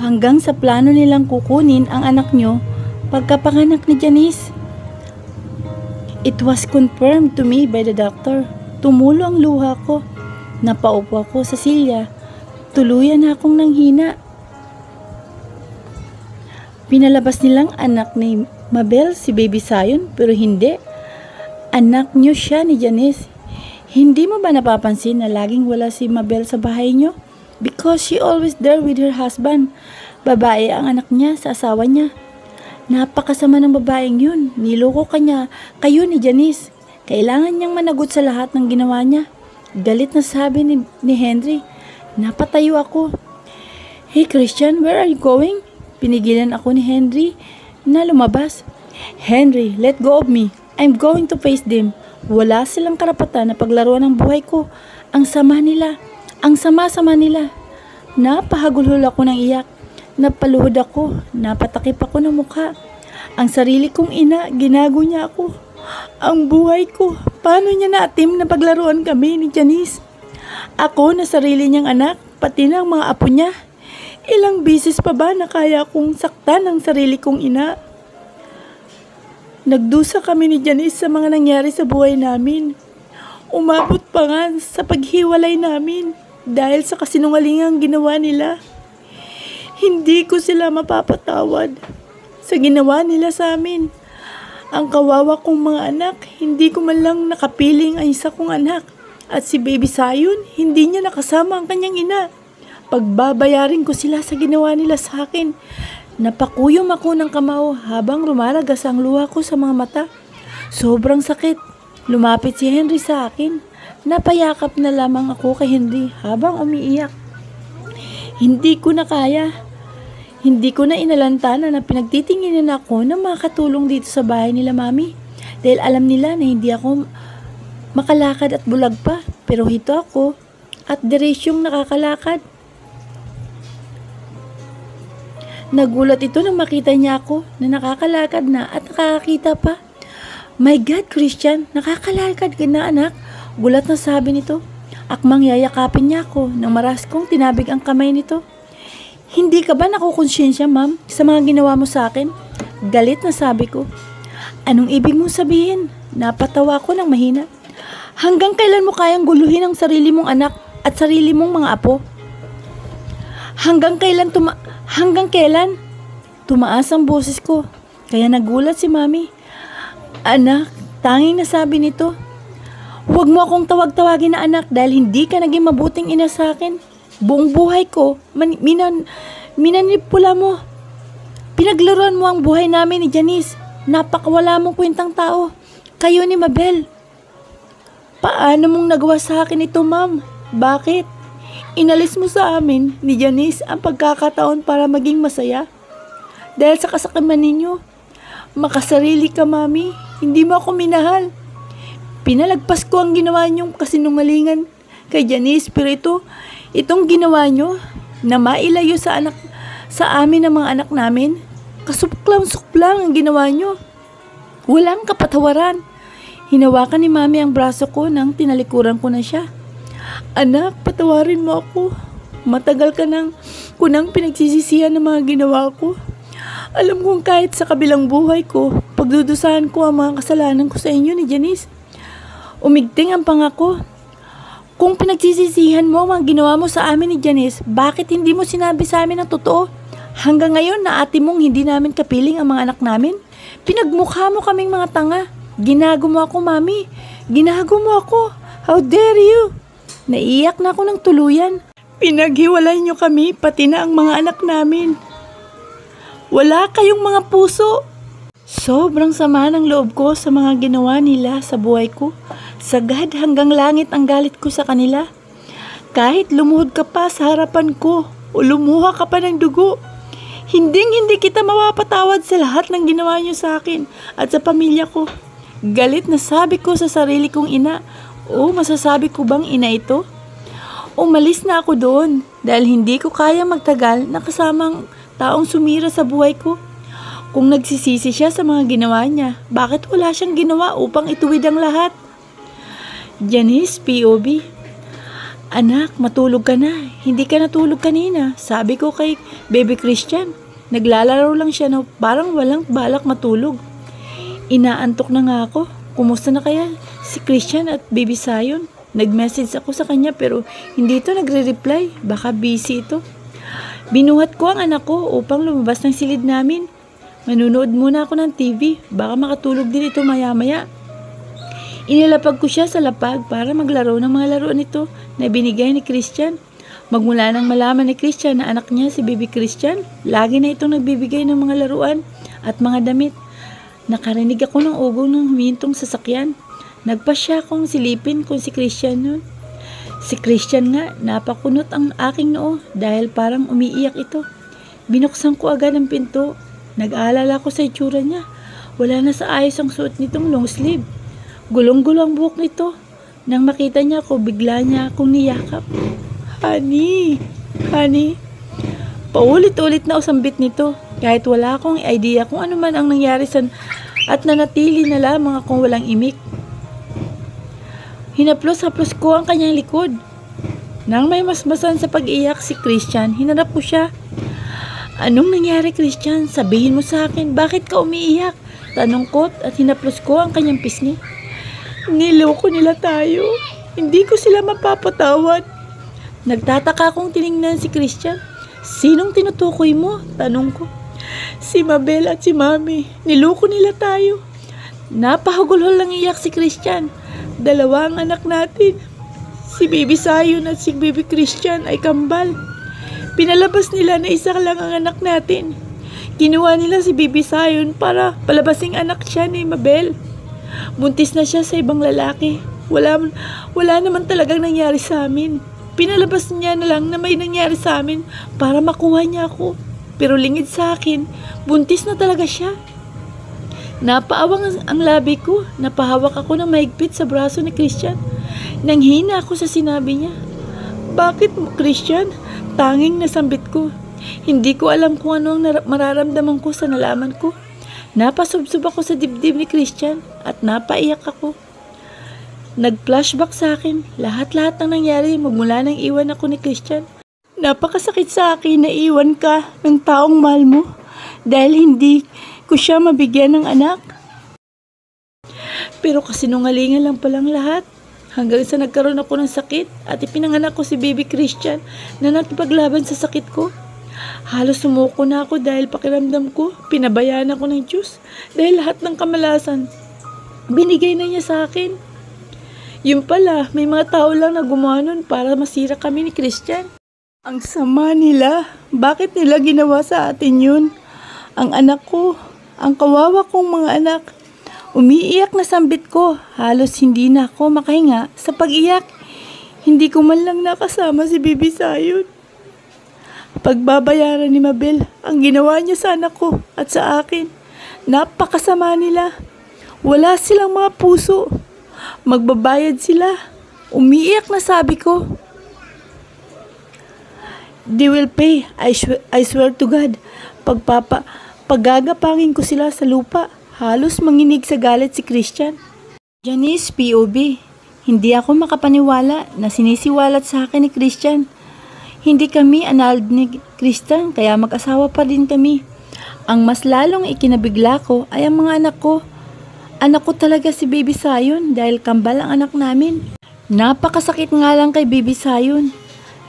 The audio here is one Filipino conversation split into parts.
hanggang sa plano nilang kukunin ang anak nyo pagkapanganak ni Janice. It was confirmed to me by the doctor. Tumulo ang luha ko. Napaupo ako sa silya. Tuluyan akong nanghina. Pinalabas nilang anak ni Mabel si Baby Zion, pero hindi. Anak nyo siya ni Janice. Hindi mo ba napapansin na laging wala si Mabel sa bahay nyo? Because she always there with her husband. Babae ang anak niya sa asawa niya. Napakasama ng babaeng yun. Niloko kayo ni Janice. Kailangan niyang managot sa lahat ng ginawa niya. Galit na sabi ni Henry. Napatayo ako. Hey Christian, where are you going? Pinigilan ako ni Henry na lumabas. Henry, let go of me. I'm going to face them. Wala silang karapatan na paglaruan ng buhay ko. Ang sama nila. Ang sama-sama nila. Napahagulhol ako ng iyak. Napaluhod ako. Napatakip ako ng mukha. Ang sarili kong ina, ginago niya ako. Ang buhay ko. Paano niya naatim na paglaruan kami ni Janice? Ako na sarili niyang anak, pati na ang mga apo niya. Ilang bisis pa ba na kaya kong saktan ang sarili kong ina? Nagdusa kami ni Janice sa mga nangyari sa buhay namin. Umabot pa nga sa paghiwalay namin dahil sa kasinungalingang ginawa nila. Hindi ko sila mapapatawad sa ginawa nila sa amin. Ang kawawa kong mga anak, hindi ko man lang nakapiling ang isa kong anak. At si Baby Zion, hindi niya nakasama ang kanyang ina. Pagbabayarin ko sila sa ginawa nila sa akin. Napakuyom ako ng kamao habang rumaragas ang luha ko sa mga mata. Sobrang sakit. Lumapit si Henry sa akin. Napayakap na lamang ako kay Henry habang umiiyak. Hindi ko na kaya. Hindi ko na inalantana na pinagtitinginan ako na makatulong dito sa bahay nila mami. Dahil alam nila na hindi ako makalakad at bulag pa. Pero hito ako at diresyong nakakalakad. Nagulat ito nang makita niya ako na nakakalakad na at nakakakita pa. My God, Christian, nakakalakad ka na anak. Gulat na sabi nito. Akmang yayakapin niya ako nang maras kong tinabig ang kamay nito. Hindi ka ba nakukonsyensya, ma'am, sa mga ginawa mo sa akin? Galit na sabi ko. Anong ibig mong sabihin? Napatawa ko ng mahina. Hanggang kailan mo kayang guluhin ang sarili mong anak at sarili mong mga apo? Hanggang kailan? Tumaas ang boses ko. Kaya nagulat si mami. Anak, tanging nasabi nito. Huwag mo akong tawag-tawagin na anak dahil hindi ka naging mabuting ina sa akin. Buong buhay ko, minanipula mo. Pinaglaruan mo ang buhay namin ni Janice. Napakawala mong kwentang tao. Kayo ni Mabel. Paano mong nagawa sa akin ito, ma'am? Bakit? Inalis mo sa amin ni Janice ang pagkakataon para maging masaya. Dahil sa kasakiman ninyo. Makasarili ka, mami. Hindi mo ako minahal. Pinalagpas ko ang ginawa niyong kasinungalingan kay Janice, pero itong ginawa nyo na mailayo sa amin ng mga anak namin, kasuplang-suplang ang ginawa nyo. Walang kapatawaran. Hinawakan ni mami ang braso ko nang tinalikuran ko na siya. Anak, patawarin mo ako. Matagal ko nang pinagsisisihan ng mga ginawa ko. Alam kong kahit sa kabilang buhay ko, pagdudusahan ko ang mga kasalanan ko sa inyo ni Janice. Umigting ang pangako. Kung pinagsisisihan mo ang ginawa mo sa amin ni Janice, bakit hindi mo sinabi sa amin ang totoo? Hanggang ngayon na ate mong hindi namin kapiling ang mga anak namin? Pinagmukha mo kaming mga tanga. Ginago mo ako, mami. Ginago mo ako. How dare you? Naiyak na ako ng tuluyan. Pinaghiwalay niyo kami, pati na ang mga anak namin. Wala kayong mga puso. Sobrang sama ng loob ko sa mga ginawa nila sa buhay ko. Sagad hanggang langit ang galit ko sa kanila. Kahit lumuhod ka pa sa harapan ko o lumuha ka pa ng dugo, hindi kita mapapatawad sa lahat ng ginawa niyo sa akin at sa pamilya ko. Galit na sabi ko sa sarili kong ina. O masasabi ko bang ina ito? Umalis na ako doon dahil hindi ko kaya magtagal na kasamang taong sumira sa buhay ko. Kung nagsisisi siya sa mga ginawa niya, bakit wala siyang ginawa upang ituwid ang lahat? Janice, POV. Anak, matulog ka na. Hindi ka natulog kanina. Sabi ko kay Baby Christian. Naglalaro lang siya na parang walang balak matulog. Inaantok na nga ako. Kumusta na kaya si Christian at Baby Zion? Nag-message ako sa kanya pero hindi ito nagre-reply. Baka busy ito. Binuhat ko ang anak ko upang lumabas ng silid namin. Manunood muna ako ng TV. Baka makatulog din ito maya-maya. Inilapag ko siya sa lapag para maglaro ng mga laruan nito na binigay ni Christian. Magmula nang malaman ni Christian na anak niya si Baby Christian, lagi na itong nagbibigay ng mga laruan at mga damit. Nakarinig ako ng ugong ng humintong sasakyan. Nagpasya akong silipin kung si Christian yun. Si Christian nga, napakunot ang aking noo dahil parang umiiyak ito. Binuksan ko agad ang pinto. Nag-aalala ko sa itsura niya. Wala na sa ayos ang suot nitong long sleeve. Gulong-gulo ang buhok nito. Nang makita niya ako, bigla niya akong niyakap. Honey, honey. Paulit-ulit na usambit nito. Kahit wala akong idea kung ano man ang nangyari at nanatili na lamang akong walang imik. Hinaplos-haplos ko ang kanyang likod. Nang may masmasan sa pag-iyak si Christian, hinarap ko siya. Anong nangyari, Christian? Sabihin mo sa akin, bakit ka umiiyak? Tanong ko at hinaplos ko ang kanyang pisngi. Niloko nila tayo. Hindi ko sila mapapatawad. Nagtataka akong tiningnan si Christian. Sinong tinutukoy mo? Tanong ko. Si Mabel at si Mami. Niloko nila tayo. Napahagulhol lang iyak si Christian. Dalawa ang anak natin. Si Baby Zion at si Baby Christian ay kambal. Pinalabas nila na isa lang ang anak natin. Kinuha nila si Baby Zion para palabasing anak siya ni Mabel. Buntis na siya sa ibang lalaki. Wala naman talagang nangyari sa amin. Pinalabas niya na lang na may nangyari sa amin para makuha niya ako. Pero lingid sa akin, buntis na talaga siya. Napaawang ang labi ko. Napahawak ako ng mahigpit sa braso ni Christian. Nanghina ako sa sinabi niya. Bakit mo, Christian? Tanging nasambit ko. Hindi ko alam kung ano ang mararamdaman ko sa nalaman ko. Napasubsob ako sa dibdib ni Christian at napaiyak ako. Nag-flashback sa akin lahat-lahat ng nangyari magmula nang iwan ako ni Christian. Napakasakit sa akin na iwan ka ng taong mahal mo dahil hindi ko siya mabigyan ng anak. Pero kasinungalingan lang palang lahat hanggang sa nagkaroon ako ng sakit at ipinanganak ko si Baby Christian na nakipaglaban sa sakit ko. Halos sumuko na ako dahil pakiramdam ko, pinabayaan ako ng Diyos dahil lahat ng kamalasan binigay na niya sa akin. Yun pala, may mga tao lang na gumawa nun para masira kami ni Christian. Ang sama nila. Bakit nila ginawa sa atin yun? Ang anak ko, ang kawawa kong mga anak. Umiiyak na sambit ko. Halos hindi na ako makahinga sa pag-iyak. Hindi ko man lang nakasama si Baby Zion. Pagbabayaran ni Mabel ang ginawa niya sa anak ko at sa akin. Napakasama nila. Wala silang mga puso. Magbabayad sila. Umiiyak na sabi ko. They will pay. I swear to God. Paggagapangin ko sila sa lupa. Halos manginig sa galit si Christian. Janice, POV. Hindi ako makapaniwala na sinisiwalat sa akin ni Christian. Hindi kami annulled ni Christian kaya mag-asawa pa din kami. Ang mas lalong ikinabigla ko ay ang mga anak ko. Anak ko talaga si Baby Zion dahil kambal ang anak namin. Napakasakit nga lang kay Baby Zion.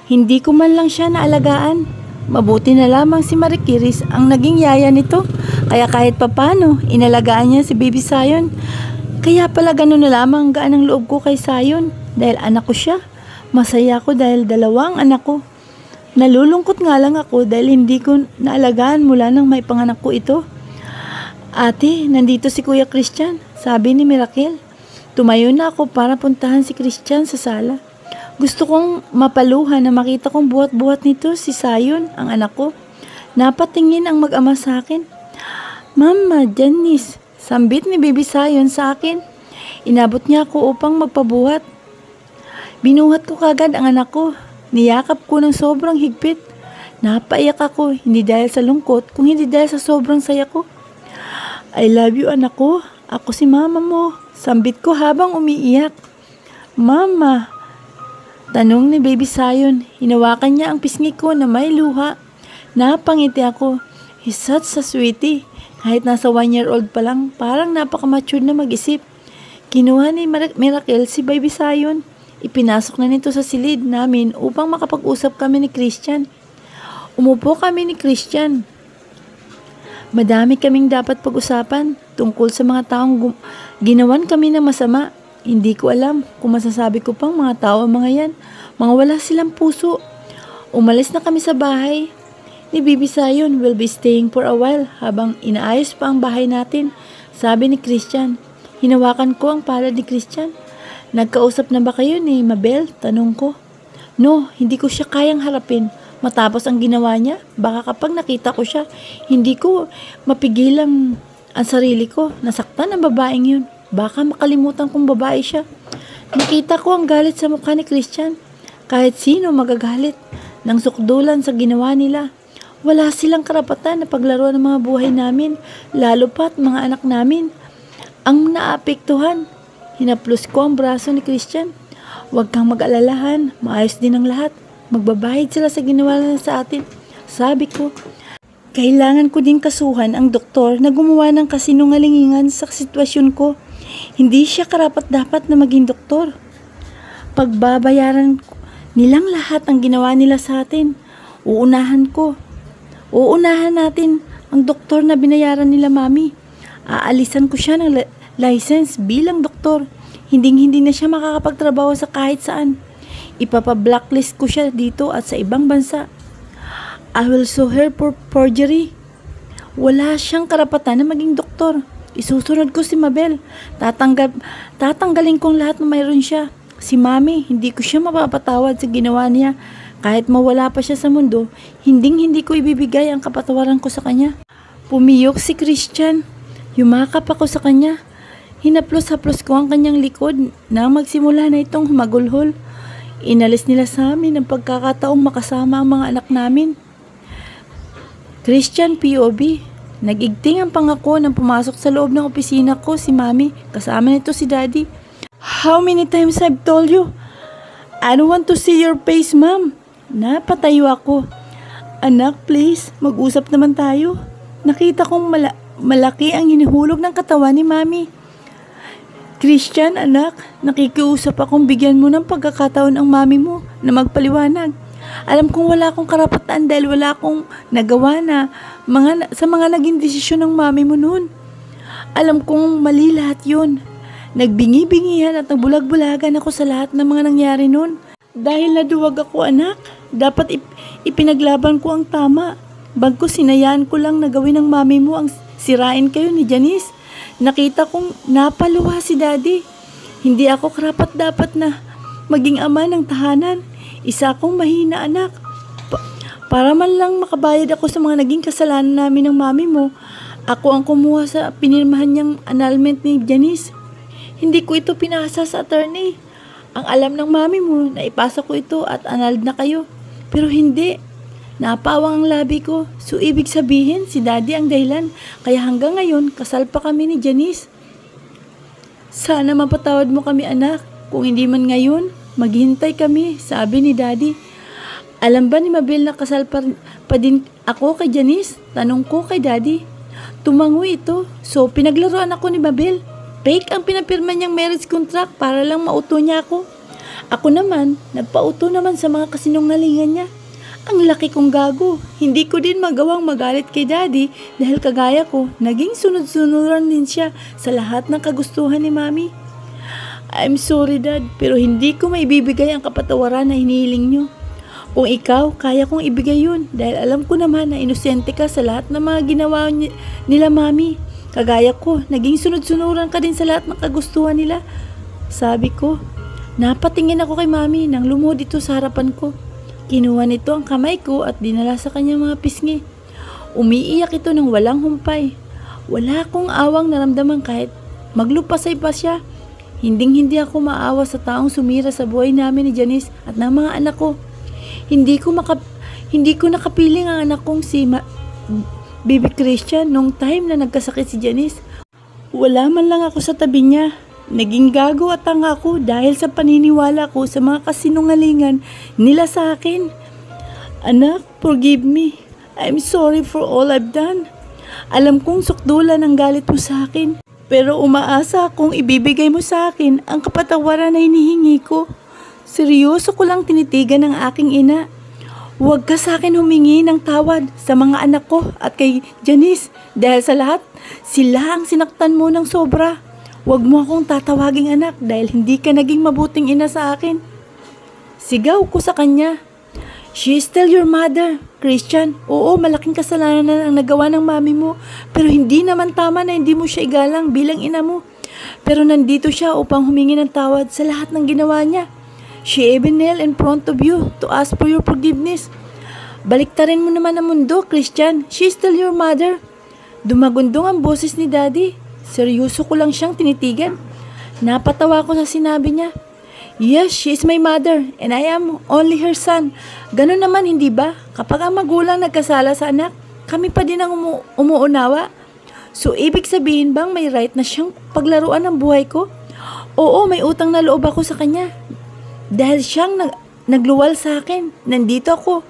Hindi ko man lang siya naalagaan. Mabuti na lamang si Marie Kiris ang naging yaya nito. Kaya kahit papano, inalagaan niya si Baby Zion. Kaya pala gano'n na lamang gaan ang loob ko kay Zion dahil anak ko siya. Masaya ako dahil dalawa ang anak ko. Nalulungkot nga lang ako dahil hindi ko naalagaan mula nang may panganak ko ito. Ate, nandito si Kuya Christian, sabi ni Miracle. Tumayo na ako para puntahan si Christian sa sala. Gusto kong mapaluhan na makita kong buhat-buhat nito si Zion, ang anak ko. Napatingin ang mag-ama sa akin. Mama, Janice, sambit ni Baby Zion sa akin. Inabot niya ako upang magpabuhat. Binuhat ko kagad ang anak ko. Niyakap ko ng sobrang higpit. Napaiyak ako, hindi dahil sa lungkot, kung hindi dahil sa sobrang saya ko. I love you, anak ko. Ako si mama mo. Sambit ko habang umiiyak. Mama, Tanong ni Baby Zion. Hinawakan niya ang pisngi ko na may luha. Napangiti ako. He's such a sweetie. Kahit nasa 1-year-old pa lang, parang napaka-mature na mag-isip. Kinuha ni Miracle si Baby Zion. Ipinasok na nito sa silid namin upang makapag-usap kami ni Christian. Umupo kami ni Christian. Madami kaming dapat pag-usapan tungkol sa mga taong ginawan kami ng masama. Hindi ko alam kung masasabi ko pang mga tao ang mga yan. Mga wala silang puso. Umalis na kami sa bahay ni Baby Zion. We'll be staying for a while habang inaayos pa ang bahay natin, sabi ni Christian. Hinawakan ko ang palad ni Christian. Nagkausap na ba kayo ni Mabel? Tanong ko. No, hindi ko siya kayang harapin. Matapos ang ginawa niya, baka kapag nakita ko siya, hindi ko mapigilang ang sarili ko. Nasaktan ang babaeng yun. Baka makalimutan kong babae siya. Nakita ko ang galit sa mukha ni Christian. Kahit sino magagalit ng sukdulan sa ginawa nila. Wala silang karapatan na paglaro ng mga buhay namin, lalo pat mga anak namin. Ang naapektuhan. Hinaplos ko ang braso ni Christian. Huwag kang mag-alalahan, maayos din ang lahat. Magbabayad sila sa ginawa nila sa atin. Sabi ko, kailangan ko din kasuhan ang doktor na gumawa ng kasinungalingan sa sitwasyon ko. Hindi siya karapat-dapat na maging doktor. Pagbabayaran nilang lahat ang ginawa nila sa atin. Uunahan natin ang doktor na binayaran nila, Mami. Aalisan ko siya ng license bilang doktor. Hindi na siya makakapagtrabaho sa kahit saan. Ipapa-blacklist ko siya dito at sa ibang bansa. I will sue her for forgery. Wala siyang karapatan na maging doktor. Isusunod ko si Mabel. Tatanggalin kong lahat na mayroon siya. Si Mami, hindi ko siya mapapatawad sa ginawa niya. Kahit mawala pa siya sa mundo, hindi ko ibibigay ang kapatawaran ko sa kanya. Pumiyok si Christian. Yumakap ako sa kanya. Hinaplos-haplos ko ang kanyang likod nang magsimula na itong humagulhol. Inalis nila sa amin ang pagkakataong makasama ang mga anak namin. Christian POV. Nag-igting ang pangako nang pumasok sa loob ng opisina ko si Mami. Kasama nito si Daddy. How many times I've told you? I don't want to see your face, Ma'am. Napatayo ako. Anak, please, mag-usap naman tayo. Nakita kong malaki ang hinihulog ng katawan ni Mami. Christian, anak, nakikiusap akong bigyan mo ng pagkakataon ang mami mo na magpaliwanag. Alam kong wala akong karapatan dahil wala akong nagawa na sa mga naging desisyon ng mami mo noon. Alam kong mali lahat yun. Nagbingi-bingihan at nagbulag-bulagan ako sa lahat ng mga nangyari noon. Dahil naduwag ako, anak, dapat ipinaglaban ko ang tama. Bagkus sinayaan ko lang na gawin ng mami mo ang sirain kayo ni Janice. Nakita kong napaluha si Daddy. Hindi ako karapat-dapat na maging ama ng tahanan. Isa akong mahina, anak. Para man lang makabayad ako sa mga naging kasalanan namin ng mami mo, ako ang kumuha sa pinirmahan niyang annulment ni Janice. Hindi ko ito pinasa sa attorney. Ang alam ng mami mo na ipasa ko ito at annulled na kayo. Pero hindi. Napawang ang labi ko. So ibig sabihin si Daddy ang dahilan. Kaya hanggang ngayon kasal pa kami ni Janice. Sana mapatawad mo kami, anak. Kung hindi man ngayon, maghintay kami, sabi ni Daddy. Alam ba ni Mabel na kasal pa din ako kay Janice? Tanong ko kay Daddy. Tumango ito. So pinaglaruan ako ni Mabel. Fake ang pinapirma niyang marriage contract para lang mauto niya ako. Ako naman, nagpauto naman sa mga kasinungalingan niya. Ang laki kong gago. Hindi ko din magawang magalit kay Daddy dahil kagaya ko, naging sunod-sunuran din siya sa lahat ng kagustuhan ni Mami. I'm sorry, Dad, pero hindi ko maibibigay ang kapatawaran na hinihiling niyo. Kung ikaw, kaya kong ibigay yun dahil alam ko naman na inosente ka sa lahat ng mga ginawa nila, Mami. Kagaya ko, naging sunod-sunuran ka din sa lahat ng kagustuhan nila. Sabi ko, napatingin ako kay Mami nang lumuhod ito sa harapan ko. Kinuha nito ang kamay ko at dinala sa kanyang mga pisngi. Umiiyak ito ng walang humpay. Wala akong awang naramdaman kahit maglupasay pa siya. Hinding-hindi ako maawa sa taong sumira sa buhay namin ni Janice at ng mga anak ko. Hindi ko nakapiling ang anak kong si Baby Christian nung time na nagkasakit si Janice. Wala man lang ako sa tabi niya. naging gago at tanga ko dahil sa paniniwala ko sa mga kasinungalingan nila sa akin. Anak, forgive me. I'm sorry for all I've done. Alam kong sukdulan ang galit mo sa akin, pero umaasa akong ibibigay mo sa akin ang kapatawaran na hinihingi ko. Seryoso ko lang tinitigan ng aking ina. Huwag ka sa akin humingi ng tawad sa mga anak ko at kay Janice dahil sa lahat, sila ang sinaktan mo ng sobra. Huwag mo akong tatawaging anak dahil hindi ka naging mabuting ina sa akin. Sigaw ko sa kanya. She is still your mother, Christian. Oo, malaking kasalanan ang nagawa ng mami mo, pero hindi naman tama na hindi mo siya igalang bilang ina mo. Pero nandito siya upang humingi ng tawad sa lahat ng ginawa niya. She even knelt in front of you to ask for your forgiveness. Baliktarin mo naman ang mundo, Christian. She is still your mother. Dumagundong ang boses ni Daddy. Seryoso ko lang siyang tinitigan. Napatawa ko sa sinabi niya. Yes, she is my mother and I am only her son. Ganun naman, hindi ba? Kapag ang magulang nagkasala sa anak, kami pa din ang umuunawa. So, ibig sabihin bang may right na siyang paglaruan ng buhay ko? Oo, may utang na loob ako sa kanya. Dahil siyang nagluwal sa akin, nandito ako.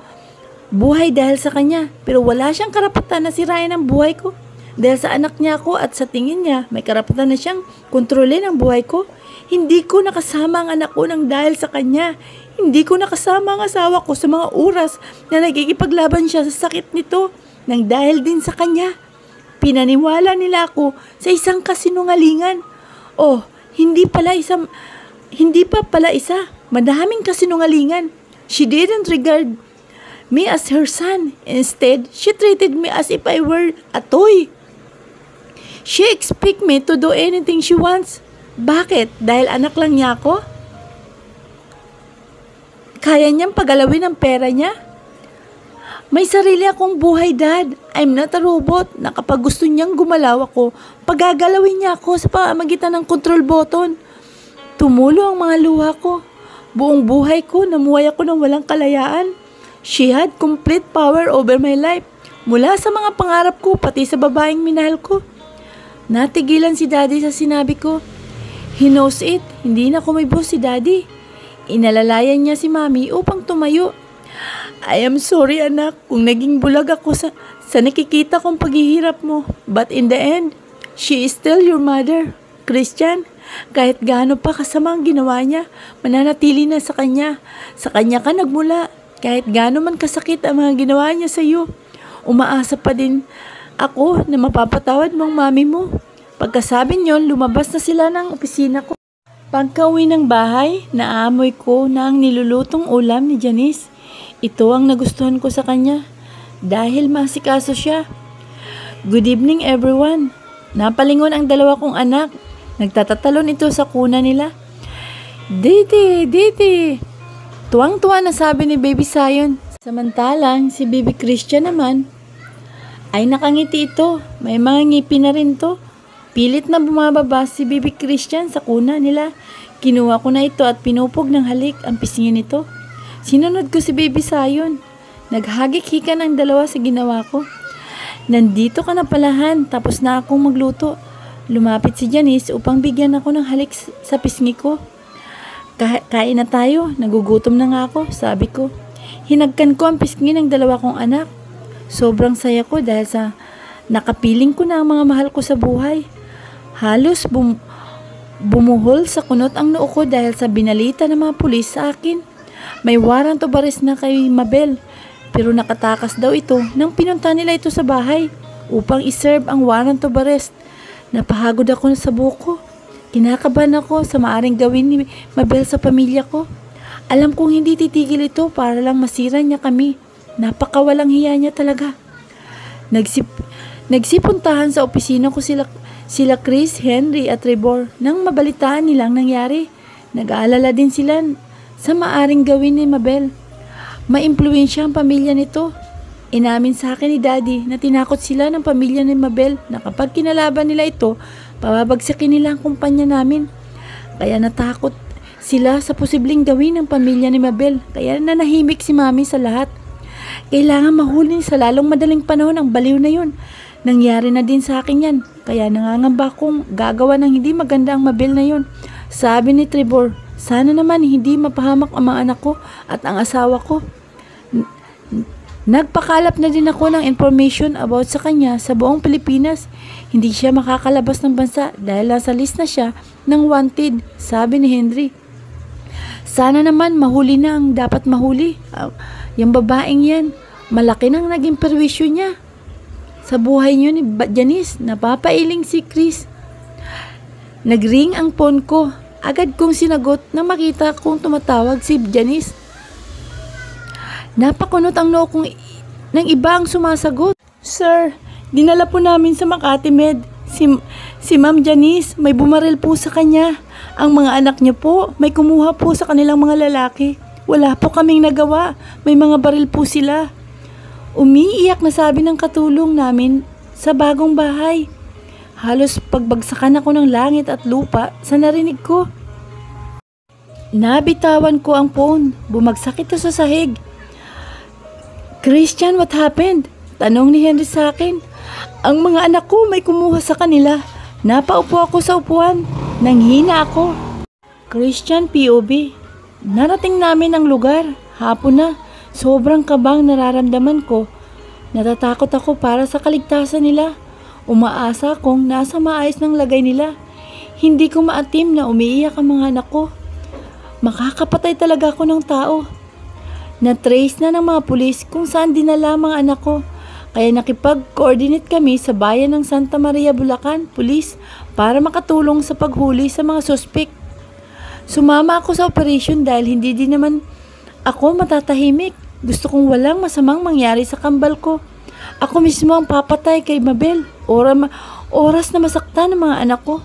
Buhay dahil sa kanya, pero wala siyang karapatan na sirain ang buhay ko. Dahil sa anak niya ako at sa tingin niya, may karapatan na siyang kontrolin ang buhay ko. Hindi ko nakasama ang anak ko nang dahil sa kanya. Hindi ko nakasama ang asawa ko sa mga oras na nagkikipaglaban siya sa sakit nito nang dahil din sa kanya. Pinaniwala nila ako sa isang kasinungalingan. Oh, hindi pa pala isa. Madaming kasinungalingan. She didn't regard me as her son. Instead, she treated me as if I were a toy. She expect me to do anything she wants. Bakit? Dahil anak lang niya ako? Kaya niyang pagalawin ang pera niya? May sarili akong buhay, Dad. I'm not a robot na kapag gusto niyang gumalaw ako, pagagalawin niya ako sa pamamagitan ng control button. Tumulo ang mga luha ko. Buong buhay ko, namuhay ako ng walang kalayaan. She had complete power over my life. Mula sa mga pangarap ko, pati sa babaeng minahal ko. Natigilan si Daddy sa sinabi ko. He knows it. Hindi na kumibo si Daddy. Inalalayan niya si Mami upang tumayo. I am sorry, anak, kung naging bulag ako sa nakikita kong paghihirap mo. But in the end, she is still your mother, Christian. Kahit gaano pa kasama ang ginawa niya, mananatili na sa kanya. Sa kanya ka nagmula. Kahit gaano man kasakit ang mga ginawa niya sa iyo, umaasa pa din ako na mapapatawad mong mami mo. Pagkasabi niyon, lumabas na sila ng opisina ko. Pagka-uwi ng bahay, naamoy ko na ang nilulutong ulam ni Janice. Ito ang nagustuhan ko sa kanya dahil masikaso siya. Good evening, everyone. Napalingon ang dalawa kong anak. Nagtatatalon ito sa kuna nila. Diti. Tuwang-tuwa na sabi ni Baby Zion. Samantalang si Baby Christian naman ay nakangiti ito. May mga ngipin na rin to. Pilit na bumababa si Baby Christian sa kuna nila. Kinuha ko na ito at pinupog ng halik ang pisngi nito. Sinunod ko si Baby Zion. Naghagik-hikan ang dalawa sa ginawa ko. Nandito ka na palahan, tapos na akong magluto. Lumapit si Janice upang bigyan ako ng halik sa pisngi ko. Kain na tayo, nagugutom na nga ako, sabi ko. Hinagkan ko ang pisngi ng dalawa kong anak. Sobrang saya ko dahil sa nakapiling ko na ang mga mahal ko sa buhay. Halos bumuhol sa kunot ang noo ko dahil sa binalita ng mga pulis sa akin. May warrant of arrest na kay Mabel, pero nakatakas daw ito nang pinunta nila ito sa bahay upang iserve ang warrant of arrest. Napahagod ako sa buko. Kinakabahan ako sa maaring gawin ni Mabel sa pamilya ko. Alam kong hindi titigil ito para lang masira niya kami. Napakawalang hiya niya talaga. Nagsipuntahan sa opisina ko sila Chris, Henry at Trevor nang mabalitaan nilang nangyari. Nag-aalala din sila sa maaring gawin ni Mabel. Maimpluwensya ang pamilya nito. Inamin sa akin ni Daddy na tinakot sila ng pamilya ni Mabel na kapag kinalaban nila ito, pababagsakin nila ang kumpanya namin. Kaya natakot sila sa posibleng gawin ng pamilya ni Mabel. Kaya nanahimik si Mami sa lahat. Kailangan mahuli sa lalong madaling panahon ang baliw na yun. Nangyari na din sa akin yan. Kaya nangangamba kong gagawa ng hindi maganda ang Mabel na yun. Sabi ni Trevor, sana naman hindi mapahamak ang mga anak ko at ang asawa ko. Nagpakalap na din ako ng information about sa kanya sa buong Pilipinas. Hindi siya makakalabas ng bansa dahil nasa list na siya ng wanted, sabi ni Henry. Sana naman mahuli na ang dapat mahuli. Yung babaeng yan, malaki nang naging perwisyo niya sa buhay niyo ni Janice. Napapailing si Chris. Nagring ang phone ko. Agad kong sinagot na makita kong tumatawag si Janice. Napakunot ang noo kong ng iba ang sumasagot. Sir, dinala po namin sa Makati Med. Si Ma'am Janice, may bumaril po sa kanya. Ang mga anak niya po, may kumuha po sa kanilang mga lalaki. Wala po kaming nagawa. May mga baril po sila. Umiiyak na sabi ng katulong namin sa bagong bahay. Halos pagbagsakan ako ng langit at lupa sa narinig ko. Nabitawan ko ang phone. Bumagsak ito sa sahig. Christian, what happened? Tanong ni Henry sa akin. Ang mga anak ko may kumuha sa kanila. Napaupo ako sa upuan. Nanghina ako. Christian, POV. Narating namin ang lugar. Hapon na. Sobrang kabang nararamdaman ko. Natatakot ako para sa kaligtasan nila. Umaasa akong nasa maayos ng lagay nila. Hindi ko maatim na umiiyak ang mga anak ko. Makakapatay talaga ako ng tao. Na-trace na ng mga pulis kung saan dinala mga anak ko. Kaya nakipag-coordinate kami sa bayan ng Santa Maria, Bulacan, pulis, para makatulong sa paghuli sa mga suspek. Sumama ako sa operation dahil hindi din naman ako matatahimik. Gusto kong walang masamang mangyari sa kambal ko. Ako mismo ang papatay kay Mabel. Oras na masaktan ng mga anak ko.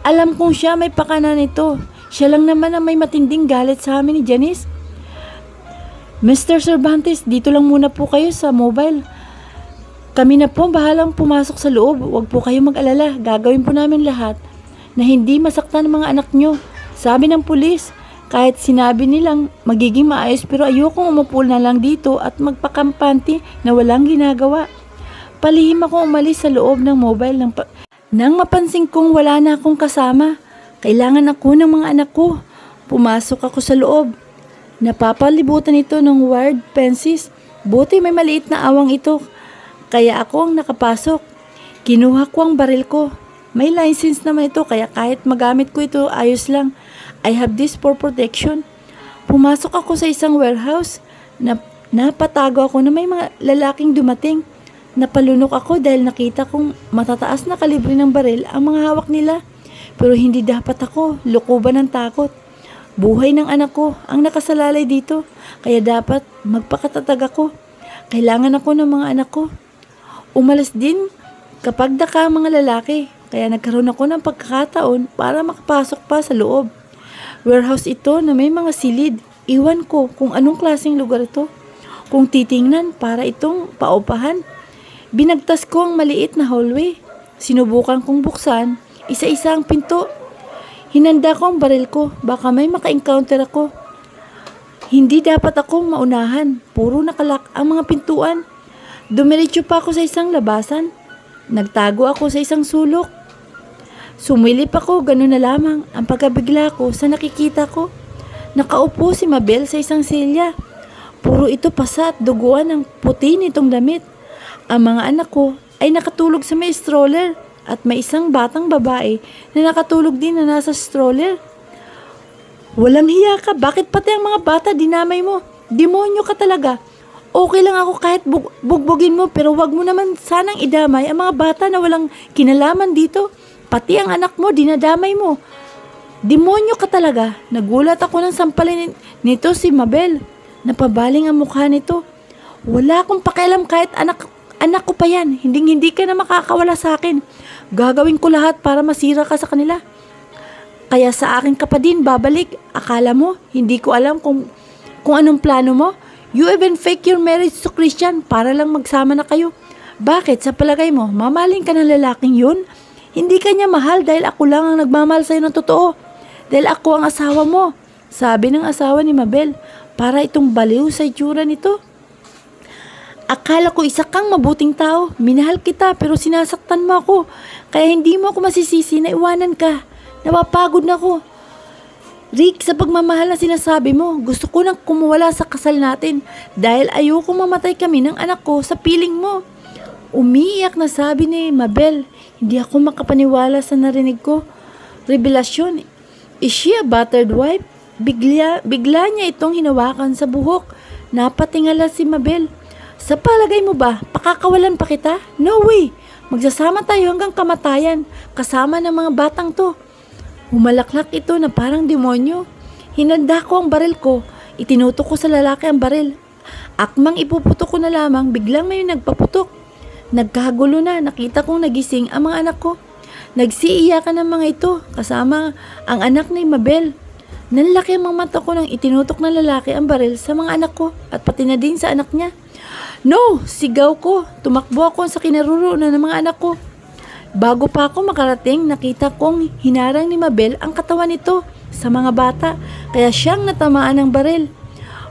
Alam kong siya may pakana nito. Siya lang naman ang may matinding galit sa amin ni Janice. Mr. Cervantes, dito lang muna po kayo sa mobile. Kami na po bahalang pumasok sa loob. Huwag po kayo mag-alala. Gagawin po namin lahat na hindi masaktan ng mga anak nyo. Sabi ng pulis. Kahit sinabi nilang magiging maayos pero ayokong umupo na lang dito at magpakampante na walang ginagawa. Palihim ako umalis sa loob ng mobile nang mapansin kong wala na akong kasama. Kailangan ako ng mga anak ko. Pumasok ako sa loob. Napapalibutan ito ng wired fences. Buti may maliit na awang ito. Kaya ako ang nakapasok. Kinuha ko ang baril ko. May license naman ito kaya kahit magamit ko ito ayos lang. I have this for protection. Pumasok ako sa isang warehouse. Napatago ako na may mga lalaking dumating. Napalunok ako dahil nakita kong matataas na kalibre ng baril ang mga hawak nila. Pero hindi dapat ako lukuban ng takot. Buhay ng anak ko ang nakasalalay dito. Kaya dapat magpakatatag ako. Kailangan ako ng mga anak ko. Umalas din kapag daka ang mga lalaki. Kaya nagkaroon ako ng pagkakataon para makapasok pa sa loob. Warehouse ito na may mga silid. Iwan ko kung anong klaseng lugar ito. Kung titingnan para itong paupahan. Binagtas ko ang maliit na hallway. Sinubukan kong buksan isa-isa ang pinto. Hinanda ko ang baril ko. Baka may maka-encounter ako. Hindi dapat akong maunahan. Puro nakalak ang mga pintuan. Dumiretso pa ako sa isang labasan. Nagtago ako sa isang sulok. Sumilip ako, ganun na lamang ang pagkabigla ko sa nakikita ko. Nakaupo si Mabel sa isang silya. Puro ito pasa at duguan ng puti nitong damit. Ang mga anak ko ay nakatulog sa may stroller at may isang batang babae na nakatulog din na nasa stroller. Walang hiya ka, bakit pati ang mga bata dinamay mo? Demonyo ka talaga. Okay lang ako kahit bugbugin mo pero wag mo naman sanang idamay ang mga bata na walang kinalaman dito. Pati ang anak mo, dinadamay mo. Demonyo ka talaga. Nagulat ako nang sampalin nito si Mabel. Napabaling ang mukha nito. Wala akong pakialam kahit anak ko pa yan. Hindi ka na makakawala sa akin. Gagawin ko lahat para masira ka sa kanila. Kaya sa akin ka pa din babalik. Akala mo, hindi ko alam kung anong plano mo. You even fake your marriage to Christian para lang magsama na kayo. Bakit sa palagay mo, mamaling ka ng lalaking yun? Hindi ka niya mahal dahil ako lang ang nagmamahal sa'yo ng totoo. Dahil ako ang asawa mo. Sabi ng asawa ni Mabel, para itong baliw sa itsura nito. Akala ko isa kang mabuting tao. Minahal kita pero sinasaktan mo ako. Kaya hindi mo ako masisisi na iwanan ka. Napapagod na ako. Rick, sa pagmamahal na sinasabi mo, gusto ko nang kumuwala sa kasal natin dahil ayoko mamatay kami ng anak ko sa piling mo. Umiiyak na sabi ni Mabel. Hindi ako makapaniwala sa narinig ko. Revelasyon. Is she a battered wife? Bigla niya itong hinawakan sa buhok. Napatingala si Mabel. Sa palagay mo ba, pakakawalan pa kita? No way! Magsasama tayo hanggang kamatayan, kasama ng mga batang to. Humalaklak ito na parang demonyo. Hinanda ko ang baril ko. Itinutok ko sa lalaki ang baril. Akmang ipuputok ko na lamang, biglang may nagpaputok. Nagkagulo na, nakita kong nagising ang mga anak ko. Nagsiiyakan ng mga ito, kasama ang anak ni Mabel. Nanlaki ang mga mata ko nang itinutok ng lalaki ang baril sa mga anak ko at pati na din sa anak niya. No! Sigaw ko. Tumakbo ako sa kinaroroonan ng mga anak ko. Bago pa ako makarating, nakita kong hinarang ni Mabel ang katawan nito sa mga bata, kaya siyang natamaan ng baril.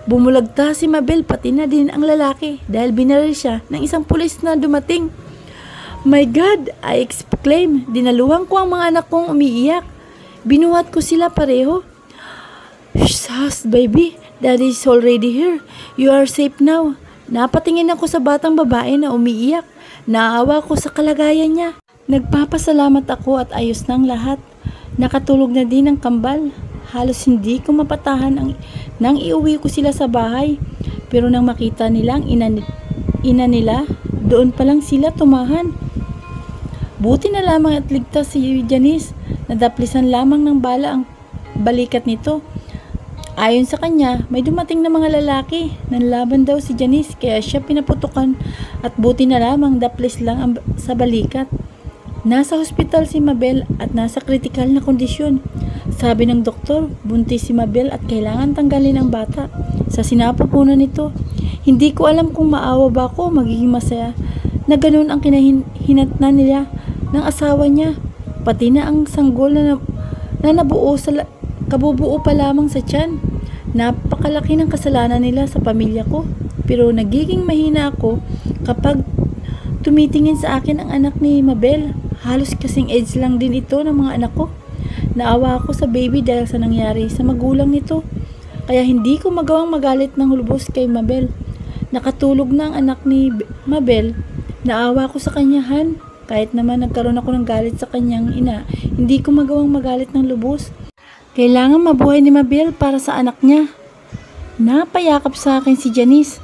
Bumulagta si Mabel pati na din ang lalaki dahil binaril siya ng isang pulis na dumating. My God! I exclaim. Dinaluhan ko ang mga anak kong umiiyak. Binuhat ko sila pareho. Shush, baby. Daddy is already here. You are safe now. Napatingin ako sa batang babae na umiiyak. Naawa ko sa kalagayan niya. Nagpapasalamat ako at ayos ng lahat. Nakatulog na din ang kambal. Halos hindi ko mapatahan nang iuwi ko sila sa bahay. Pero nang makita nilang ina nila, doon pa lang sila tumahan. Buti na lamang at ligtas si Janice. Nadaplisan lamang ng bala ang balikat nito. Ayon sa kanya, may dumating na mga lalaki. Nanlaban daw si Janice kaya siya pinaputukan at buti na lamang daplis lang sa balikat. Nasa hospital si Mabel at nasa kritikal na kondisyon. Sabi ng doktor, buntis si Mabel at kailangan tanggalin ang bata. Sa sinapupunan nito, hindi ko alam kung maawa ba ako o magiging masaya na ganun ang kinahinatnan nila ng asawa niya. Pati na ang sanggol na nabuo sa kabubuo pa lamang sa tiyan. Napakalaki ng kasalanan nila sa pamilya ko. Pero nagiging mahina ako kapag tumitingin sa akin ang anak ni Mabel. Halos kasing age lang din ito ng mga anak ko. Naawa ako sa baby dahil sa nangyari sa magulang nito. Kaya hindi ko magawang magalit ng lubos kay Mabel. Nakatulog na ang anak ni Mabel. Naawa ko sa kanya, Han. Kahit naman nagkaroon ako ng galit sa kanyang ina, hindi ko magawang magalit ng lubos. Kailangan mabuhay ni Mabel para sa anak niya. Napayakap sa akin si Janice.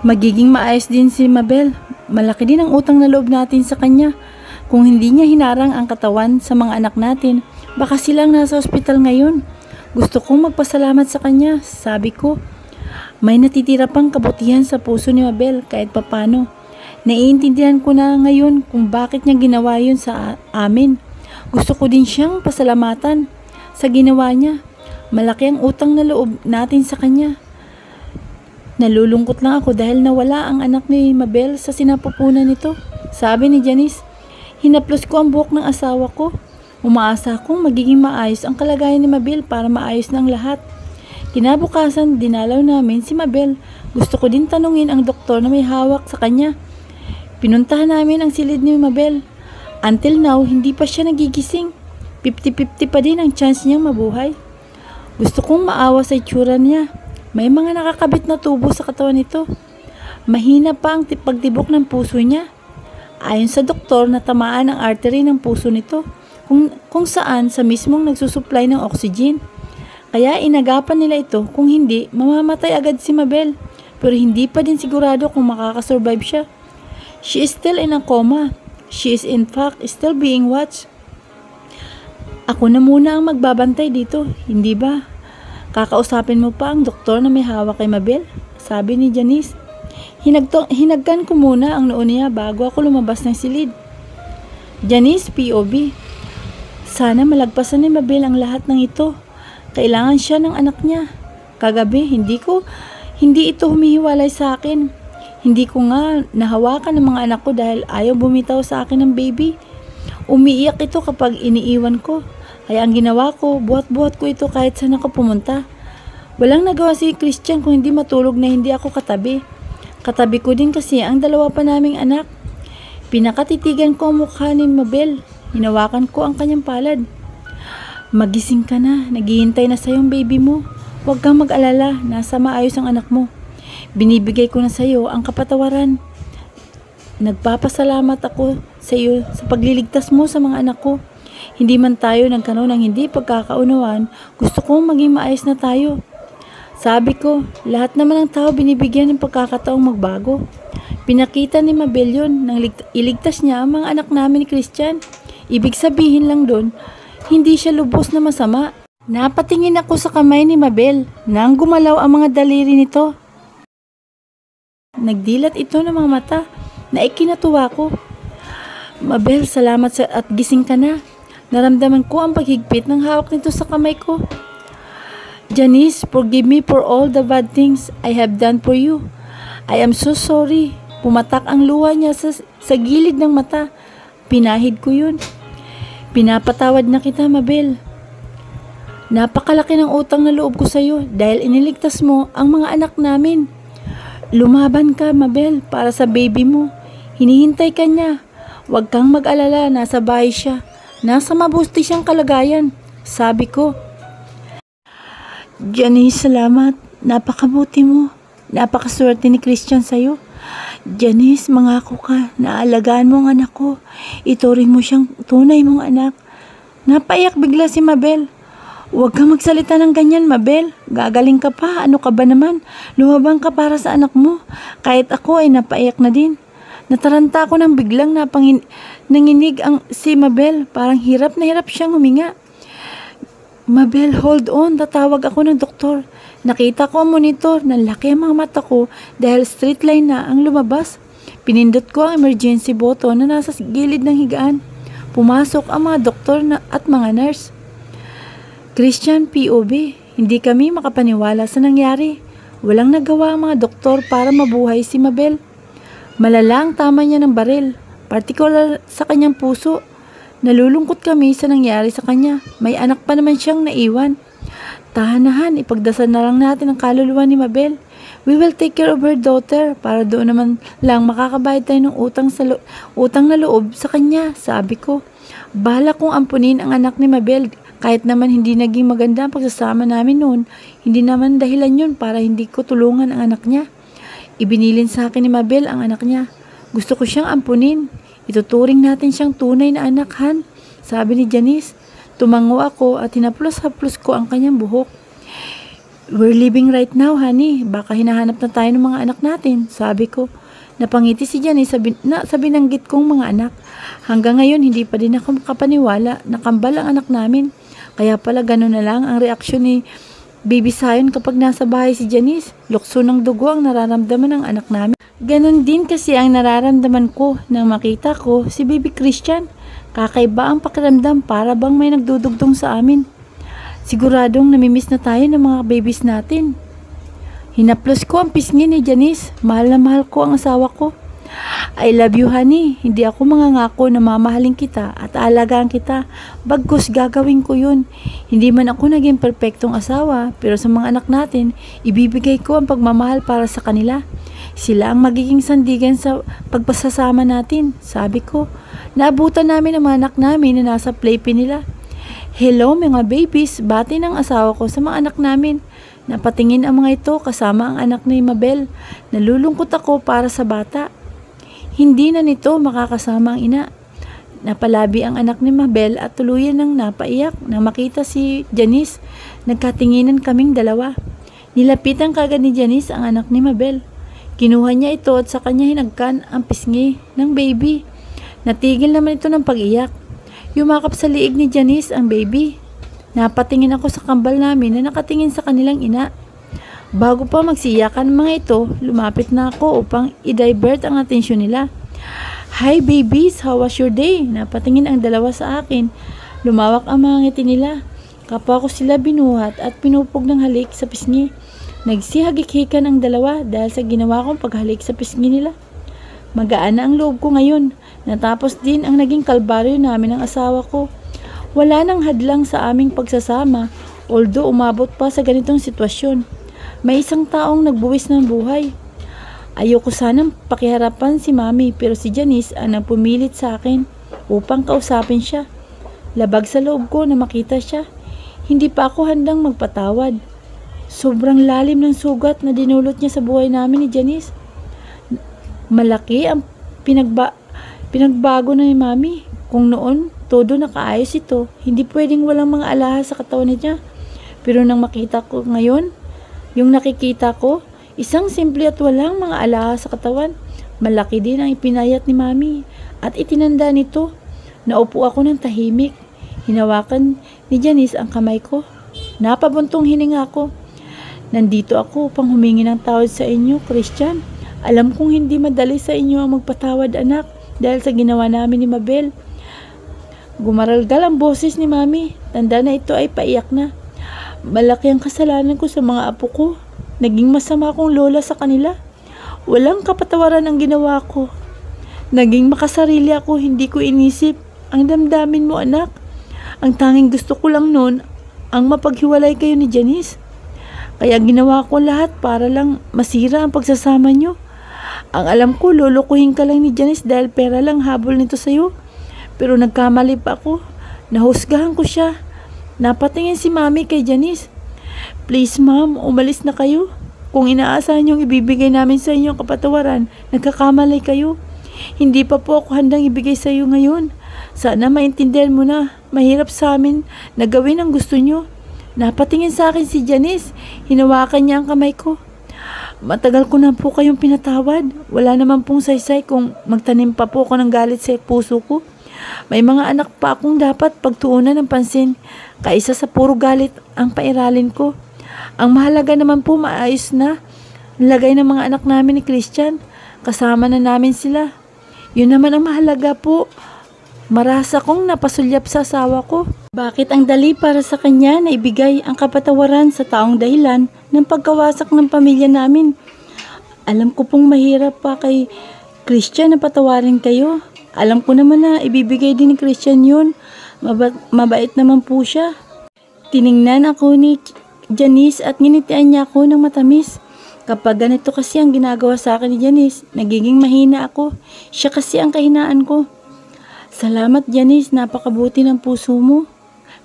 Magiging maayos din si Mabel. Malaki din ang utang na loob natin sa kanya. Kung hindi niya hinarang ang katawan sa mga anak natin, baka silang nasa ospital ngayon. Gusto kong magpasalamat sa kanya, sabi ko. May natitira pang kabutihan sa puso ni Mabel kahit papano. Naiintindihan ko na ngayon kung bakit niya ginawa yun sa amin. Gusto ko din siyang pasalamatan sa ginawa niya. Malaki ang utang na loob natin sa kanya. Nalulungkot lang ako dahil nawala ang anak ni Mabel sa sinapupunan nito. Sabi ni Janice, hinaplos ko ang buhok ng asawa ko. Umaasa akong magiging maayos ang kalagayan ni Mabel para maayos na ang lahat. Kinabukasan, dinalaw namin si Mabel. Gusto ko din tanungin ang doktor na may hawak sa kanya. Pinuntahan namin ang silid ni Mabel. Until now, hindi pa siya nagigising. 50-50 pa din ang chance niyang mabuhay. Gusto kong maawa sa itsura niya. May mga nakakabit na tubo sa katawan nito. Mahina pa ang pagtibok ng puso niya. Ayon sa doktor, natamaan ang artery ng puso nito kung saan sa mismong nagsusupply ng oxygen. Kaya inagapan nila ito, kung hindi, mamamatay agad si Mabel. Pero hindi pa din sigurado kung makakasurvive siya. She is still in a coma. She is in fact still being watched. Ako na muna ang magbabantay dito, hindi ba? Kakausapin mo pa ang doktor na may hawak kay Mabel? Sabi ni Janice. Hinagkan ko muna ang noo niya bago ako lumabas ng silid. Janice, POV. Sana malagpasan ni Mabel ang lahat ng ito. Kailangan siya ng anak niya. Kagabi, hindi ito humihiwalay sa akin. Hindi ko nga nahawakan ng mga anak ko dahil ayaw bumitaw sa akin ng baby. Umiiyak ito kapag iniiwan ko. Kaya ang ginawa ko, buhat-buhat ko ito kahit saan ako pumunta. Walang nagawa si Christian kung hindi matulog na hindi ako katabi. Katabi ko din kasi ang dalawa pa naming anak. Pinakatitigan ko ang mukha ni Mabel. Hinawakan ko ang kanyang palad. Magising ka na, naghihintay na sa'yo ang baby mo. Huwag kang mag-alala, nasa maayos ang anak mo. Binibigay ko na sa'yo ang kapatawaran. Nagpapasalamat ako sa iyo sa pagliligtas mo sa mga anak ko. Hindi man tayo nagkaroon ng hindi pagkakaunawaan, gusto kong maging maayos na tayo. Sabi ko, lahat naman ng tao binibigyan ng pagkakataong magbago. Pinakita ni Mabel yun nang iligtas niya ang mga anak namin ni Christian. Ibig sabihin lang doon, hindi siya lubos na masama. Napatingin ako sa kamay ni Mabel nang gumalaw ang mga daliri nito. Nagdilat ito ng mga mata na ikinatuwa ko. Mabel, salamat at gising ka na. Naramdaman ko ang paghigpit ng hawak nito sa kamay ko. Janice, forgive me for all the bad things I have done for you. I am so sorry. Pumatak ang luha niya sa gilid ng mata. Pinahid ko yun. Pinapatawad na kita, Mabel. Napakalaki ng utang na loob ko sa iyo dahil iniligtas mo ang mga anak namin. Lumaban ka, Mabel, para sa baby mo. Hinihintay ka niya. Huwag kang mag-alala, nasa bahay siya. Nasa mabuti siyang kalagayan. Sabi ko. Janice, salamat. Napakabuti mo. Napakaswerte ni Christian sa'yo. Janice, mangako ka na alagaan mo ang anak ko. Ituring mo siyang tunay mong anak. Napaiyak bigla si Mabel. Huwag kang magsalita ng ganyan, Mabel. Gagaling ka pa. Ano ka ba naman? Lumabang ka para sa anak mo. Kahit ako ay napaiyak na din. Nataranta ako nang biglang nanginig ang si Mabel. Parang hirap na hirap siyang huminga. Mabel, hold on. Tatawag ako ng doktor. Nakita ko ang monitor. Nalaki ang mga mata ko dahil straight line na ang lumabas. Pinindot ko ang emergency button na nasa gilid ng higaan. Pumasok ang mga doktor at mga nurse. Christian, POV. Hindi kami makapaniwala sa nangyari. Walang nagawa ang mga doktor para mabuhay si Mabel. Malala ang tama niya ng baril. Partikular sa kanyang puso. Nalulungkot kami sa nangyari sa kanya. May anak pa naman siyang naiwan. Tahanahan, ipagdasal na lang natin ang kaluluwa ni Mabel. We will take care of her daughter para doon naman lang makakabayad tayo ng utang na loob sa kanya, sabi ko. Bahala kong ampunin ang anak ni Mabel. Kahit naman hindi naging maganda ang pagsasama namin noon, hindi naman dahilan yun para hindi ko tulungan ang anak niya. Ibinilin sa akin ni Mabel ang anak niya. Gusto ko siyang ampunin. Ituturing natin siyang tunay na anak, Han. Sabi ni Janice. Tumango ako at hinaplos-haplos ko ang kanyang buhok. We're living right now, honey. Baka hinahanap na tayo ng mga anak natin, sabi ko. Napangiti si Janice sa binanggit kong mga anak. Hanggang ngayon, hindi pa din ako makapaniwala na kambal ang anak namin. Kaya pala gano'n na lang ang reaksyon ni Baby Zion kapag nasa bahay si Janice. Lukso ng dugo ang nararamdaman ng anak namin. Ganon din kasi ang nararamdaman ko nang makita ko si Baby Christian. Kakaiba ang pakiramdam para bang may nagdudugtong sa amin. Siguradong namimiss na tayo ng mga babies natin. Hinaplos ko ang pisngi ni Janice. Mahal na mahal ko ang asawa ko. I love you, honey. Hindi ako mangangako na mamahalin kita at aalagaan kita. Bagkus gagawin ko yun. Hindi man ako naging perpektong asawa, pero sa mga anak natin, ibibigay ko ang pagmamahal para sa kanila. Sila ang magiging sandigan sa pagpasasama natin, sabi ko. Naabutan namin ang mga anak namin na nasa playpen nila. Hello mga babies, bati ng asawa ko sa mga anak namin. Napatingin ang mga ito kasama ang anak ni Mabel. Nalulungkot ako para sa bata. Hindi na nito makakasama ang ina. Napalabi ang anak ni Mabel at tuluyan ng napaiyak nang makita si Janice. Nagkatinginan kaming dalawa. Nilapitan kagad ni Janice ang anak ni Mabel. Kinuha niya ito at sa kanya hinagkan ang pisngi ng baby. Natigil naman ito ng pag-iyak. Yumakap sa liig ni Janice ang baby. Napatingin ako sa kambal namin na nakatingin sa kanilang ina. Bago pa magsiyakan mga ito, lumapit na ako upang i-divert ang atensyon nila. Hi babies, how was your day? Napatingin ang dalawa sa akin. Lumawak ang mga ngiti nila. Kapwa ko sila binuhat at pinupog ng halik sa pisngi. Nagsihagik-hikan ang dalawa dahil sa ginawa kong paghalik sa pisngi nila. Magaan na ang loob ko ngayon. Natapos din ang naging kalbaryo namin ng asawa ko. Wala nang hadlang sa aming pagsasama, although umabot pa sa ganitong sitwasyon. May isang taong nagbuwis ng buhay. Ayoko sanang pakiharapan si Mami pero si Janice ang pumilit sa akin upang kausapin siya. Labag sa loob ko na makita siya. Hindi pa ako handang magpatawad. Sobrang lalim ng sugat na dinulot niya sa buhay namin ni Janice. Malaki ang pinagbago na ni Mami. Kung noon, todo nakaayos ito, hindi pwedeng walang mga alahas sa katawan niya. Pero nang makita ko ngayon, yung nakikita ko, isang simple at walang mga alahas sa katawan. Malaki din ang ipinayat ni Mami at itinanda nito. Naupo ako ng tahimik. Hinawakan ni Janice ang kamay ko. Napabuntong hininga ako. Nandito ako upang humingi ng tawad sa inyo, Christian. Alam kong hindi madali sa inyo ang magpatawad, anak, dahil sa ginawa namin ni Mabel. Gumaralgal ang boses ni Mami. Tanda na ito ay paiyak na. Malaki ang kasalanan ko sa mga apo ko. Naging masama akong lola sa kanila. Walang kapatawaran ang ginawa ko. Naging makasarili ako, hindi ko inisip ang damdamin mo, anak. Ang tanging gusto ko lang noon ang mapaghiwalay kayo ni Janice. Kaya ginawa ko lahat para lang masira ang pagsasama nyo. Ang alam ko, lulukuhin ka lang ni Janice dahil pera lang habol nito sa'yo. Pero nagkamali pa ako. Nahusgahan ko siya. Napatingin si Mami kay Janice. Please ma'am, umalis na kayo. Kung inaasahan niyong ibibigay namin sa inyo ang kapatawaran, nagkakamali kayo. Hindi pa po ako handang ibigay sa iyo ngayon. Sana maintindihan mo na, mahirap sa amin na gawin ang gusto niyo. Napatingin sa akin si Janice. Hinawakan niya ang kamay ko. Matagal ko na po kayong pinatawad. Wala naman pong saysay kung magtanim pa po ako ng galit sa puso ko. May mga anak pa akong dapat pagtuunan ng pansin kaysa sa puro galit ang pairalin ko. Ang mahalaga naman po maayos na lagay ng mga anak namin ni Christian. Kasama na namin sila. Yun naman ang mahalaga po. Marasa kong napasulyap sa asawa ko. Bakit ang dali para sa kanya na ibigay ang kapatawaran sa taong dahilan ng pagkawasak ng pamilya namin? Alam ko pong mahirap pa kay Christian na patawarin kayo. Alam ko naman na ibibigay din ni Christian yun. Mabait naman po siya. Tiningnan ako ni Janice at nginitian niya ako ng matamis. Kapag ganito kasi ang ginagawa sa akin ni Janice, nagiging mahina ako. Siya kasi ang kahinaan ko. Salamat Janice, napakabuti ng puso mo.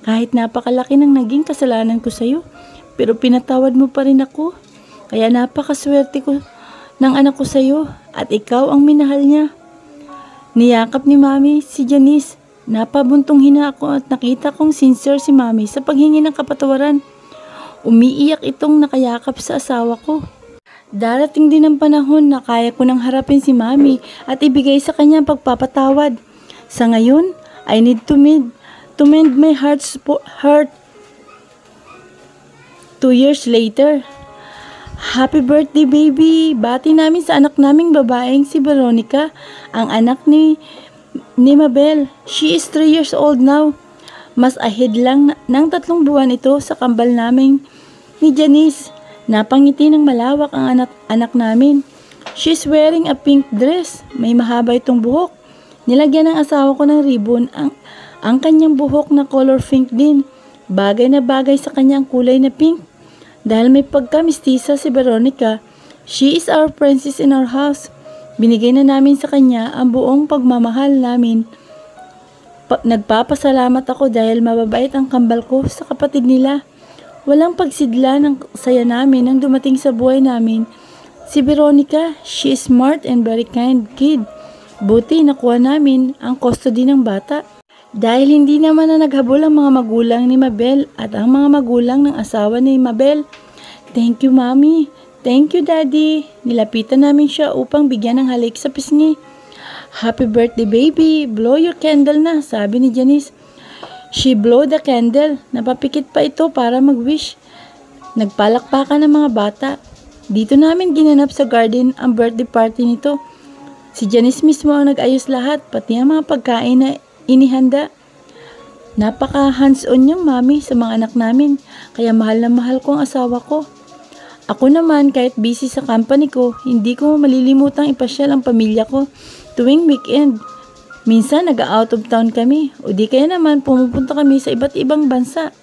Kahit napakalaki ng naging kasalanan ko sa'yo, pero pinatawad mo pa rin ako. Kaya napakaswerte ko ng anak ko sa'yo at ikaw ang minahal niya. Niyakap ni Mami si Janice. Napabuntong hina ako at nakita kong sincere si Mami sa paghingi ng kapatawaran. Umiiyak itong nakayakap sa asawa ko. Darating din ang panahon na kaya ko nang harapin si Mami at ibigay sa kanya ang pagpapatawad. Sa ngayon, I need to mend my heart 2 years later. Happy birthday baby! Bati namin sa anak naming babaeng si Veronica, ang anak ni Mabel. She is 3 years old now. Mas ahead lang ng 3 buwan ito sa kambal namin ni Janice. Napangiti ng malawak ang anak namin. She's wearing a pink dress. May mahaba itong buhok. Nilagyan ng asawa ko ng ribbon ang kanyang buhok na color pink din. Bagay na bagay sa kanyang kulay na pink. Dahil may pagka-mistisa si Veronica, she is our princess in our house. Binigay na namin sa kanya ang buong pagmamahal namin. Nagpapasalamat ako dahil mababait ang kambal ko sa kapatid nila. Walang pagsidla ng saya namin nang dumating sa buhay namin. Si Veronica, she is smart and very kind kid. Buti nakuha namin ang custody ng bata. Dahil hindi naman na naghabol ang mga magulang ni Mabel at ang mga magulang ng asawa ni Mabel. Thank you, Mami. Thank you, Daddy. Nilapitan namin siya upang bigyan ng halik sa pisngi. Happy birthday, baby. Blow your candle na, sabi ni Janice. She blew the candle. Napapikit pa ito para mag-wish. Nagpalakpakan ng mga bata. Dito namin ginanap sa garden ang birthday party nito. Si Janice mismo ang nag-ayos lahat, pati ang mga pagkain na inihanda. Napaka hands-on niyang mami sa mga anak namin, kaya mahal na mahal ko ang asawa ko. Ako naman, kahit busy sa company ko, hindi ko malilimutang ipasyal ang pamilya ko tuwing weekend. Minsan nag-out of town kami, o di kaya naman pumupunta kami sa iba't ibang bansa.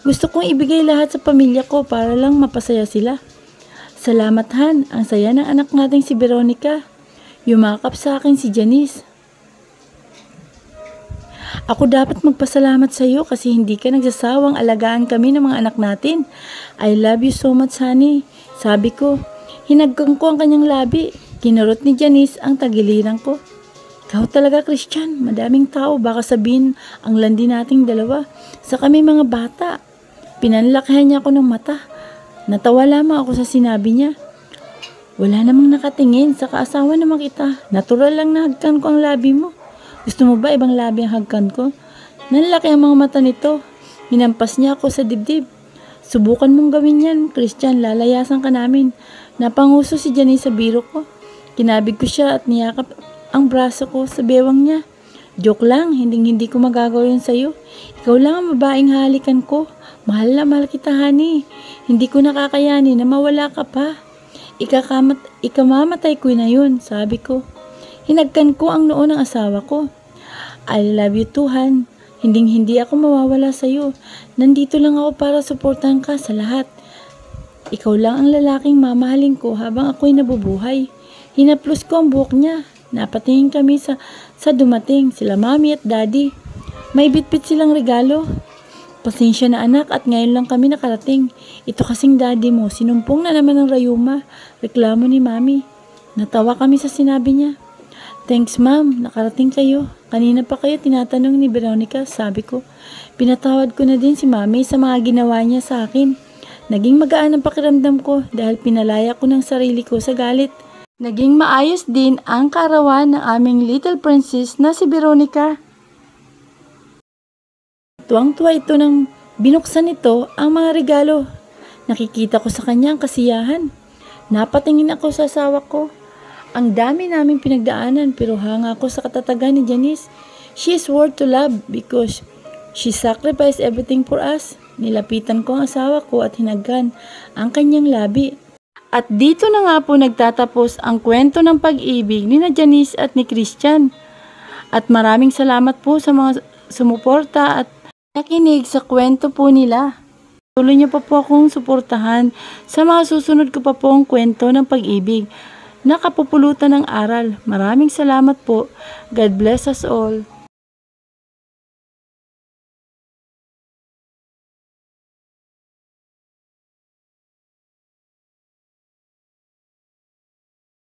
Gusto kong ibigay lahat sa pamilya ko para lang mapasaya sila. Salamat Han, ang saya ng anak nating si Veronica. Yumakap sa akin si Janice. Ako dapat magpasalamat sa iyo kasi hindi ka nagsasawang alagaan kami ng mga anak natin. I love you so much, honey. Sabi ko, hinagkan ko ang kanyang labi. Kinurot ni Janice ang tagiliran ko. Ikaw talaga, Christian. Madaming tao, baka sabihin ang landi nating dalawa. Sa kami mga bata. Pinanlakihan niya ako ng mata. Natawa lamang ako sa sinabi niya. Wala namang nakatingin, sa kaasawa naman kita. Natural lang na hagkan ko ang labi mo. Gusto mo ba ibang labi ang hagkan ko? Nanlaki ang mga mata nito. Hinampas niya ako sa dibdib. Subukan mong gawin yan, Christian. Lalayasan ka namin. Napanguso si Janice sa biro ko. Kinabig ko siya at niyakap ang braso ko sa bewang niya. Joke lang, hindi ko magagawa yun sa'yo. Ikaw lang ang babaeng halikan ko. Mahal na mahal kita, honey. Hindi ko nakakayanin na mawala ka pa. Ikamamatay ko na yun, sabi ko. Hinagkan ko ang noo ng asawa ko. I love you too, Han. Hindi ako mawawala sa'yo. Nandito lang ako para suportahan ka sa lahat. Ikaw lang ang lalaking mamahalin ko habang ako'y nabubuhay. Hinaplos ko ang buhok niya. Napatingin kami sa dumating, sila mami at daddy. May bitbit silang regalo. Pasensya na anak at ngayon lang kami nakarating. Ito kasing daddy mo, sinumpong na naman ng rayuma. Reklamo ni mami. Natawa kami sa sinabi niya. Thanks ma'am, nakarating kayo. Kanina pa kayo tinatanong ni Veronica, sabi ko. Pinatawad ko na din si mami sa mga ginawa niya sa akin. Naging magaan ang pakiramdam ko dahil pinalaya ko ng sarili ko sa galit. Naging maayos din ang karawan ng aming little princess na si Veronica. Tuwang-tuwa ito nang binuksan nito ang mga regalo. Nakikita ko sa kanya ang kasiyahan. Napatingin ako sa asawa ko. Ang dami naming pinagdaanan pero hanga ako sa katatagan ni Janice. She is worth to love because she sacrificed everything for us. Nilapitan ko ang asawa ko at hinagkan ang kanyang labi. At dito na nga po nagtatapos ang kwento ng pag-ibig ni na Janice at ni Christian. At maraming salamat po sa mga sumuporta at nakinig sa kwento po nila. Tuloy niyo pa po akong suportahan sa mga susunod ko pa pong kwento ng pag-ibig na kapupulutan ng aral. Maraming salamat po. God bless us all.